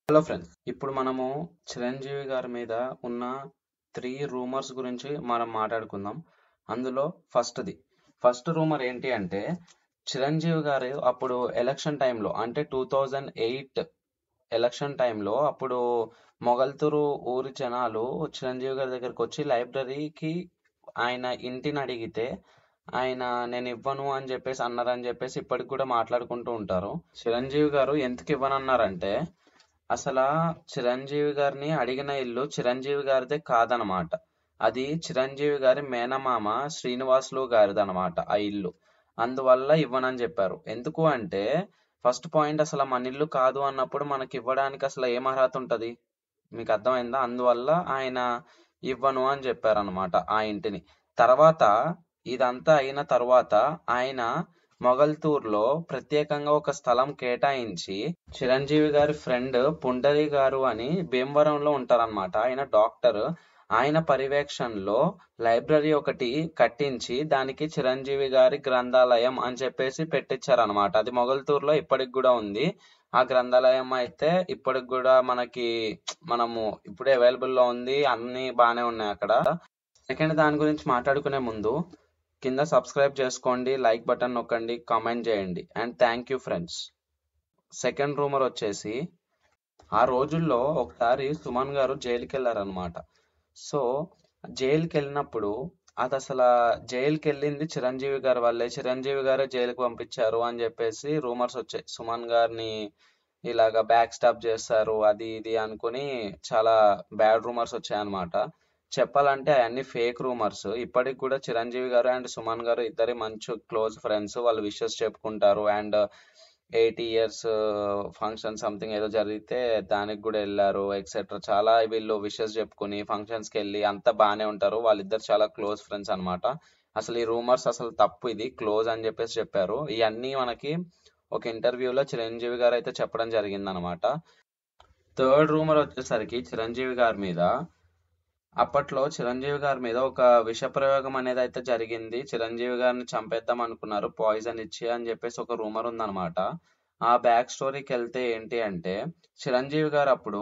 Hello friends, ఇప్పుడు మనము చిరంజీవి గారి మీద ఉన్న 3 రూమర్స్ గురించి మనం మాట్లాడుకుందాం. అందులో ఫస్ట్ రూమర్ ఏంటి అంటే, చిరంజీవి గారు అప్పుడు ఎలక్షన్ టైంలో అంటే 2008 ఎలక్షన్ టైంలో అప్పుడు మొగల్తూరు ఊరి జనాలు చిరంజీవి గారి దగ్గరికి వచ్చి లైబ్రరీకి ఆయన ఇంటిని అడిగితే ఆయన నేను ఇవ్వను అని చెప్పేసి అన్నారని చెప్పేసి ఇప్పటికి కూడా మాట్లాడుకుంటూ ఉంటారు. చిరంజీవి గారు ఎందుకు ఇవ్వనన్నారంటే, అసలు చిరంజీవి గారిని అడిగిన ఇల్లు చిరంజీవి గారిదే కాదనమాట. అది చిరంజీవి గారి మేనమామ శ్రీనివాసులు గారిది అనమాట ఆ ఇల్లు. అందువల్ల ఇవ్వనని చెప్పారు. ఎందుకు అంటే, ఫస్ట్ పాయింట్, అసలు మన ఇల్లు కాదు అన్నప్పుడు మనకి ఇవ్వడానికి అసలు ఏం అర్హత ఉంటది? మీకు అర్థమైందా? అందువల్ల ఆయన ఇవ్వను అని చెప్పారనమాట ఆ ఇంటిని. తర్వాత ఇదంతా అయిన తర్వాత ఆయన మొగల్తూర్లో ప్రత్యేకంగా ఒక స్థలం కేటాయించి చిరంజీవి గారి ఫ్రెండ్ పుండరి గారు అని భీమవరంలో ఉంటారనమాట. ఆయన డాక్టర్. ఆయన పర్యవేక్షణలో లైబ్రరీ ఒకటి కట్టించి దానికి చిరంజీవి గారి గ్రంథాలయం అని చెప్పేసి పెట్టించారనమాట. అది మొగల్తూర్లో ఇప్పటికి కూడా ఉంది. ఆ గ్రంథాలయం అయితే ఇప్పటికి కూడా మనము ఇప్పుడే అవైలబుల్ లో ఉంది. అన్ని బాగానే ఉన్నాయి అక్కడ. సెకండ్, దాని గురించి మాట్లాడుకునే ముందు కింద సబ్స్క్రైబ్ చేసుకోండి, లైక్ బటన్ నొక్కండి, కామెంట్ చేయండి. And thank you friends. Second rumour వచ్చేసి, ఆ రోజుల్లో ఒకసారి సుమన్ గారు జైలుకి వెళ్ళారనమాట. సో జైలుకి వెళ్ళినప్పుడు అది అసలు జైలుకి వెళ్ళింది చిరంజీవి గారి వల్లే, చిరంజీవి గారే జైలుకి పంపించారు అని చెప్పేసి రూమర్స్ వచ్చాయి. సుమన్ గారిని ఇలాగా బ్యాక్ స్టాప్ చేస్తారు అది ఇది అనుకుని చాలా బ్యాడ్ రూమర్స్ వచ్చాయన్నమాట. చెప్పాలంటే అవన్నీ ఫేక్ రూమర్స్. ఇప్పటికి కూడా చిరంజీవి గారు అండ్ సుమన్ గారు ఇద్దరి మంచి క్లోజ్ ఫ్రెండ్స్. వాళ్ళు విషెస్ చెప్పుకుంటారు. అండ్ 80 years ఫంక్షన్ సంథింగ్ ఏదో జరిగితే దానికి కూడా వెళ్ళారు ఎక్సెట్రా. చాలా వీళ్ళు విషెస్ చెప్పుకుని ఫంక్షన్స్కి వెళ్ళి అంతా బాగానే ఉంటారు. వాళ్ళిద్దరు చాలా క్లోజ్ ఫ్రెండ్స్ అనమాట. అసలు ఈ రూమర్స్ అసలు తప్పు, ఇది క్లోజ్ అని చెప్పేసి చెప్పారు. ఇవన్నీ మనకి ఒక ఇంటర్వ్యూలో చిరంజీవి గారు అయితే చెప్పడం జరిగింది అనమాట. థర్డ్ రూమర్ వచ్చేసరికి చిరంజీవి గారి మీద, అప్పట్లో చిరంజీవి గారి మీద ఒక విష ప్రయోగం అనేది అయితే జరిగింది. చిరంజీవి గారిని చంపేద్దాం అనుకున్నారు పాయిజన్ ఇచ్చి అని చెప్పేసి ఒక రూమర్ ఉందన్నమాట. ఆ బ్యాక్ స్టోరీకి వెళ్తే ఏంటి అంటే, చిరంజీవి గారు అప్పుడు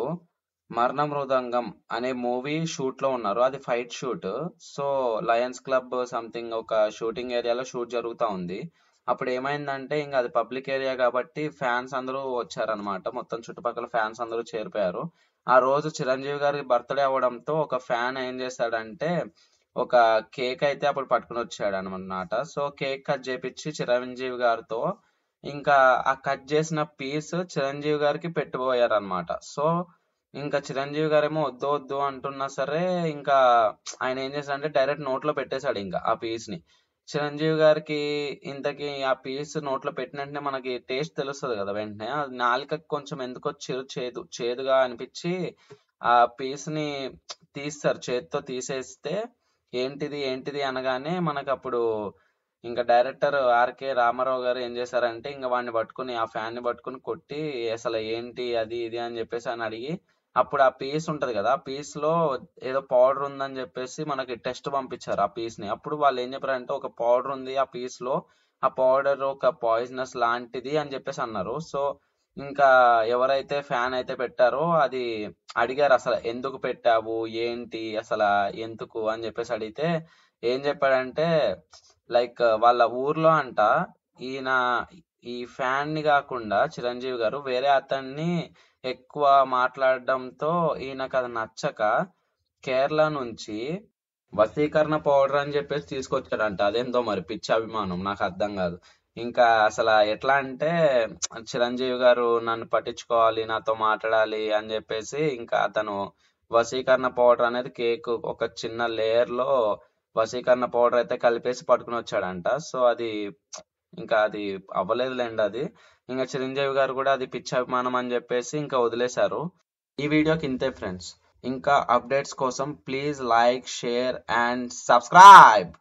మరణ మృదంగం అనే మూవీ షూట్ లో ఉన్నారు. అది fight shoot. So Lions club something ఒక షూటింగ్ ఏరియాలో షూట్ జరుగుతూ ఉంది. అప్పుడు ఏమైందంటే, ఇంకా అది పబ్లిక్ ఏరియా కాబట్టి ఫ్యాన్స్ అందరూ వచ్చారనమాట. మొత్తం చుట్టుపక్కల ఫ్యాన్స్ అందరూ చేరిపోయారు. ఆ రోజు చిరంజీవి గారి బర్త్డే అవ్వడంతో ఒక ఫ్యాన్ ఏం చేశాడంటే ఒక కేక్ అయితే అప్పుడు పట్టుకుని వచ్చాడు అనమాట. సో కేక్ కట్ చేపించి చిరంజీవి గారితో ఇంకా ఆ కట్ చేసిన పీస్ చిరంజీవి గారికి పెట్టిపోయారు అనమాట. సో ఇంకా చిరంజీవి గారేమో వద్దు వద్దు అంటున్నా సరే ఇంకా ఆయన ఏం చేశాడంటే డైరెక్ట్ నోట్లో పెట్టేశాడు ఇంకా ఆ పీస్ ని. చిరంజీవి గారికి ఇంతకీ ఆ పీస్ నోట్లో పెట్టిన వెంటనే మనకి టేస్ట్ తెలుస్తుంది కదా, వెంటనే అది నాలుకకి కొంచెం ఎందుకో చేదుగా అనిపించి ఆ పీస్ ని తీస్తారు, చేతితో తీసేస్తే ఏంటిది ఏంటిది అనగానే మనకు అప్పుడు ఇంకా డైరెక్టర్ ఆర్కే రామారావు గారు ఏం చేశారంటే ఇంకా వాడిని పట్టుకుని ఆ ఫ్యాన్ ని పట్టుకుని కొట్టి అసలు ఏంటి అది ఇది అని చెప్పేసి అని అడిగి, అప్పుడు ఆ పీస్ ఉంటది కదా, ఆ పీస్ లో ఏదో పౌడర్ ఉందని చెప్పేసి మనకి టెస్ట్ పంపించారు ఆ పీస్ ని. అప్పుడు వాళ్ళు ఏం చెప్పారంటే ఒక పౌడర్ ఉంది ఆ పీస్ లో, ఆ పౌడర్ ఒక పాయిజనస్ లాంటిది అని చెప్పేసి అన్నారు. సో ఇంకా ఎవరైతే ఫ్యాన్ అయితే పెట్టారో అది అడిగారు అసలు ఎందుకు పెట్టావు ఏంటి అసలు ఎందుకు అని చెప్పేసి అడిగితే ఏం చెప్పాడంటే, లైక్ వాళ్ళ ఊర్లో అంట ఈయన ఈ ఫ్యాన్ ని కాకుండా చిరంజీవి గారు వేరే అతన్ని ఎక్కువ మాట్లాడడంతో ఈయనకు అది నచ్చక కేరళ నుంచి వశీకరణ పౌడర్ అని చెప్పేసి తీసుకొచ్చాడంట. అదేందో మరి పిచ్చి అభిమానం, నాకు అర్థం కాదు. ఇంకా అసలు ఎట్లా అంటే, చిరంజీవి గారు నన్ను పట్టించుకోవాలి, నాతో మాట్లాడాలి అని చెప్పేసి ఇంకా అతను వశీకరణ పౌడర్ అనేది కేక్ ఒక చిన్న లేయర్ లో వశీకరణ పౌడర్ అయితే కలిపేసి పట్టుకుని వచ్చాడంట. సో అది ఇంకా అది అవ్వలేదులేండి అది. ఇంకా చిరంజీవి గారు కూడా అది పిచ్చి అభిమానం అని చెప్పేసి ఇంకా వదిలేశారు. ఈ వీడియోకి ఇంతే ఫ్రెండ్స్. ఇంకా అప్డేట్స్ కోసం please like, share and subscribe.